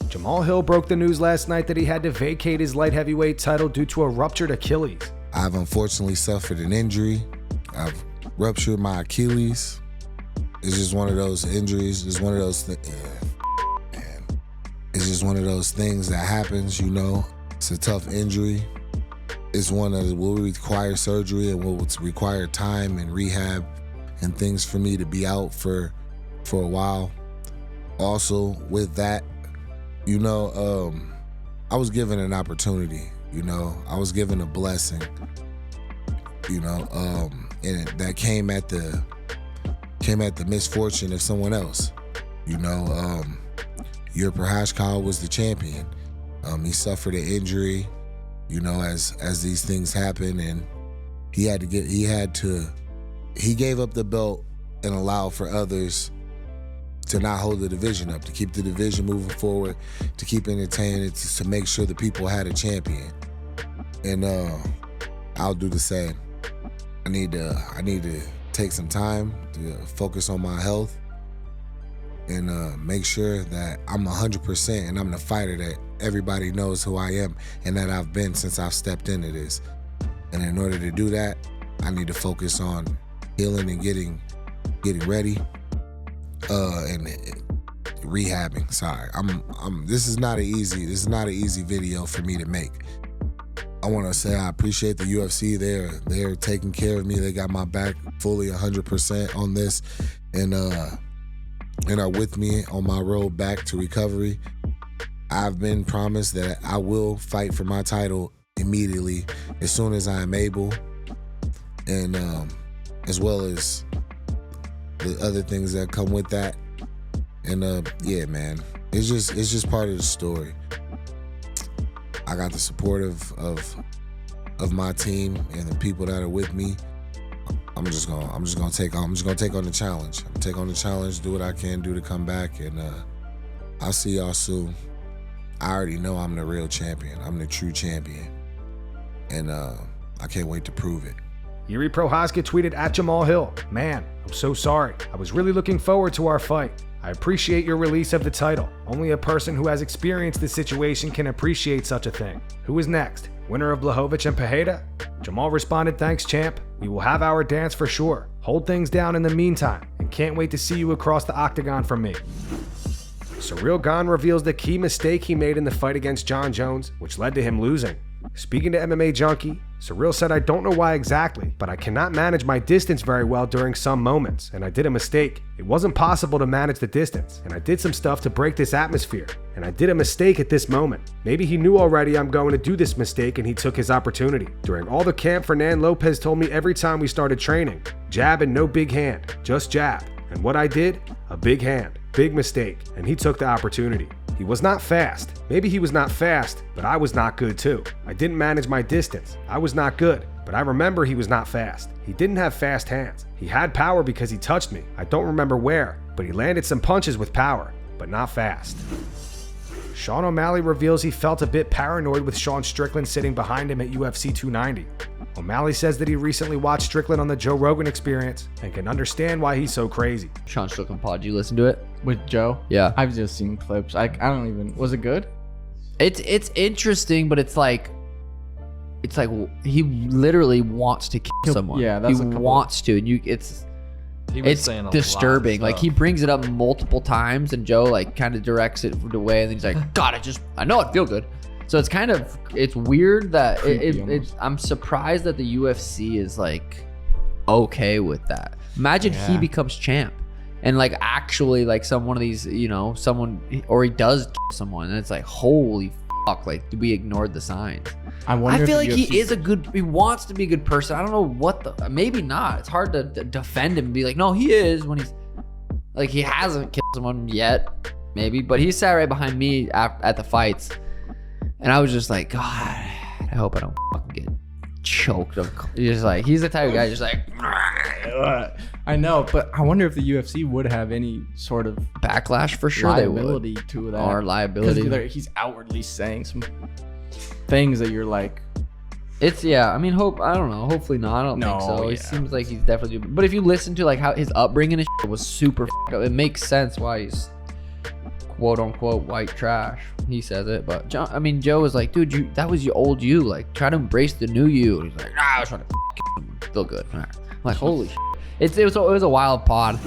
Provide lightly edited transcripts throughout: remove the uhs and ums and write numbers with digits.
Jamahal Hill broke the news last night that he had to vacate his light heavyweight title due to a ruptured Achilles. I've unfortunately suffered an injury. I've ruptured my Achilles. It's just one of those injuries. It's one of those things. It's just one of those things that happens, you know. It's a tough injury. It's one that will require surgery and will require time and rehab and things for me to be out for a while. Also, with that, you know, I was given an opportunity, you know. I was given a blessing, you know, and that came at the misfortune of someone else, you know. Your Prohashkal was the champion. He suffered an injury, you know, as these things happen, and he gave up the belt and allowed for others to not hold the division up, to keep the division moving forward, to keep entertaining, to make sure the people had a champion. And I'll do the same. I need to take some time to focus on my health and make sure that I'm 100% and I'm the fighter that everybody knows who I am and that I've been since I've stepped into this. And in order to do that, I need to focus on healing and getting ready and rehabbing. Sorry, this is not an easy video for me to make. I want to say I appreciate the UFC. They're taking care of me. They got my back fully 100% on this, and are with me on my road back to recovery. I've been promised that I will fight for my title immediately as soon as I am able, and as well as the other things that come with that. And yeah, man, it's just part of the story. I got the support of my team and the people that are with me. I'm just gonna take on the challenge. I'm gonna take on the challenge, do what I can do to come back, and I'll see y'all soon. I already know I'm the real champion. I'm the true champion, and I can't wait to prove it. Jiri Prochazka tweeted at Jamahal Hill, "Man, I'm so sorry. I was really looking forward to our fight. I appreciate your release of the title. Only a person who has experienced this situation can appreciate such a thing. Who is next? Winner of Blachowicz and Pereira?" Jamahal responded, "Thanks, champ. We will have our dance for sure. Hold things down in the meantime, and can't wait to see you across the octagon from me." Ciryl Gane reveals the key mistake he made in the fight against Jon Jones, which led to him losing. Speaking to MMA Junkie, Ciryl said, "I don't know why exactly, but I cannot manage my distance very well during some moments, and I did a mistake. It wasn't possible to manage the distance, and I did some stuff to break this atmosphere, and I did a mistake at this moment. Maybe he knew already I'm going to do this mistake and he took his opportunity. During all the camp, Fernand Lopez told me every time we started training, jab and no big hand, just jab. And what I did? A big hand, big mistake, and he took the opportunity. He was not fast. Maybe he was not fast, but I was not good too. I didn't manage my distance. I was not good, but I remember he was not fast. He didn't have fast hands. He had power because he touched me. I don't remember where, but he landed some punches with power, but not fast." Sean O'Malley reveals he felt a bit paranoid with Sean Strickland sitting behind him at UFC 290. O'Malley says that he recently watched Strickland on the Joe Rogan Experience and can understand why he's so crazy. Sean Strickland pod, did you listen to it? With Joe? Yeah. I've just seen clips. I don't even... Was it good? It's interesting, but it's like he literally wants to kill someone. Yeah, that's he wants to, and it's saying disturbing. Like, he brings it up multiple times, and Joe like kind of directs it away, and then he's like, "God, I know it feel good." So it's weird that I'm surprised that the UFC is like okay with that. Imagine he becomes champ and like actually like one of these, you know, someone, or he does kill someone, and it's like, holy fuck, like we ignored the signs. I feel like he wants to be a good person. I don't know maybe not. It's hard to defend him and be like, no, he is, when he's like, he hasn't killed someone yet, maybe, but he sat right behind me at the fights. And I was just like, God, I hope I don't fucking get choked. He's the type of guy just like, I know, but I wonder if the UFC would have any sort of backlash. For sure liability to that. Or liability. Because he's outwardly saying some things that you're like, I mean, I don't know. Hopefully not. I don't think so. It seems like he's definitely, but if you listen to like how his upbringing and shit was super, it makes sense why he's quote unquote white trash. He says it, but Joe was like, dude, that was your old you. Like, try to embrace the new you. And he's like, nah, I was trying to feel good. All right. I'm like, holy shit. It was a wild pod.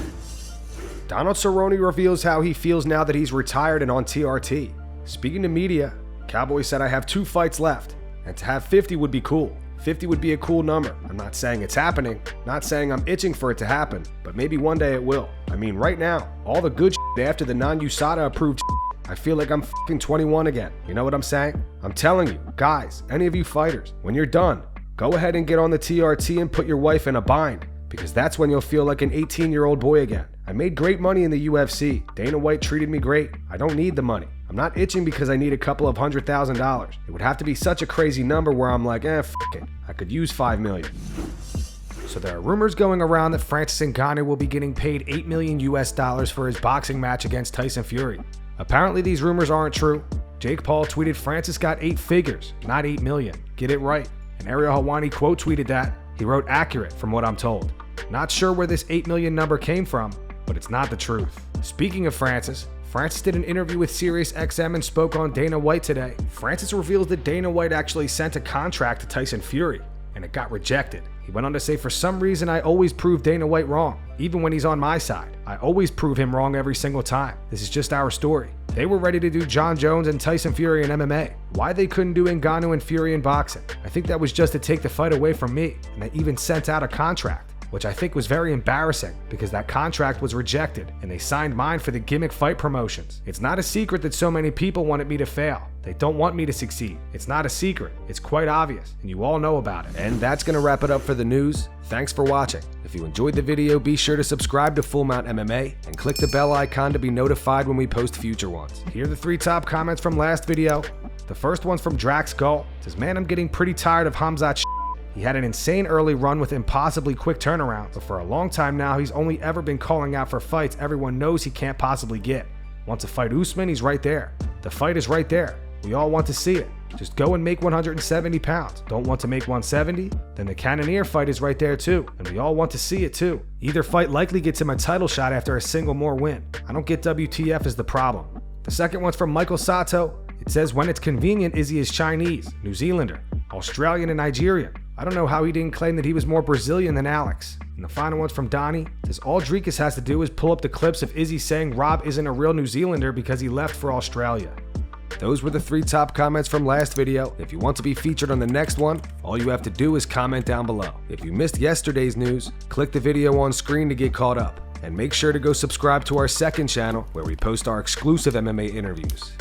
Donald Cerrone reveals how he feels now that he's retired and on TRT. Speaking to media, Cowboy said, I have 2 fights left, and to have 50 would be cool. 50 would be a cool number. I'm not saying it's happening, not saying I'm itching for it to happen, but maybe one day it will. I mean, right now, all the good shit after the non-USADA approved shit, I feel like I'm fucking 21 again. You know what I'm saying? I'm telling you, guys, any of you fighters, when you're done, go ahead and get on the TRT and put your wife in a bind, because that's when you'll feel like an 18-year-old boy again. I made great money in the UFC. Dana White treated me great. I don't need the money. I'm not itching because I need a couple of $100,000. It would have to be such a crazy number where I'm like, f it. I could use $5 million. So there are rumors going around that Francis Ngannou will be getting paid $8 million for his boxing match against Tyson Fury. Apparently these rumors aren't true. Jake Paul tweeted Francis got 8 figures, not 8 million. Get it right. And Ariel Helwani quote tweeted that. He wrote accurate from what I'm told. Not sure where this 8 million number came from, but it's not the truth. Speaking of Francis did an interview with SiriusXM and spoke on Dana White today. Francis reveals that Dana White actually sent a contract to Tyson Fury, and it got rejected. He went on to say, for some reason, I always prove Dana White wrong, even when he's on my side. I always prove him wrong every single time. This is just our story. They were ready to do Jon Jones and Tyson Fury in MMA. Why they couldn't do Ngannou and Fury in boxing? I think that was just to take the fight away from me, and they even sent out a contract, which I think was very embarrassing because that contract was rejected and they signed mine for the gimmick fight promotions. It's not a secret that so many people wanted me to fail. They don't want me to succeed. It's not a secret. It's quite obvious, and you all know about it. And that's gonna wrap it up for the news. Thanks for watching. If you enjoyed the video, be sure to subscribe to Full Mount MMA and click the bell icon to be notified when we post future ones. Here are the 3 top comments from last video. The first one's from Drax Gull. It says, man, I'm getting pretty tired of Hamzat. He had an insane early run with impossibly quick turnarounds, but for a long time now, he's only ever been calling out for fights everyone knows he can't possibly get. Wants to fight Usman, he's right there. The fight is right there. We all want to see it. Just go and make 170 pounds. Don't want to make 170? Then the Cannonier fight is right there too, and we all want to see it too. Either fight likely gets him a title shot after a single more win. I don't get WTF is the problem. The second one's from Michael Sato. It says, when it's convenient, Izzy is Chinese, New Zealander, Australian, and Nigerian. I don't know how he didn't claim that he was more Brazilian than Alex. And the final one's from Donnie. It says, all Dreekus has to do is pull up the clips of Izzy saying Rob isn't a real New Zealander because he left for Australia. Those were the 3 top comments from last video. If you want to be featured on the next one, all you have to do is comment down below. If you missed yesterday's news, click the video on screen to get caught up. And make sure to go subscribe to our second channel where we post our exclusive MMA interviews.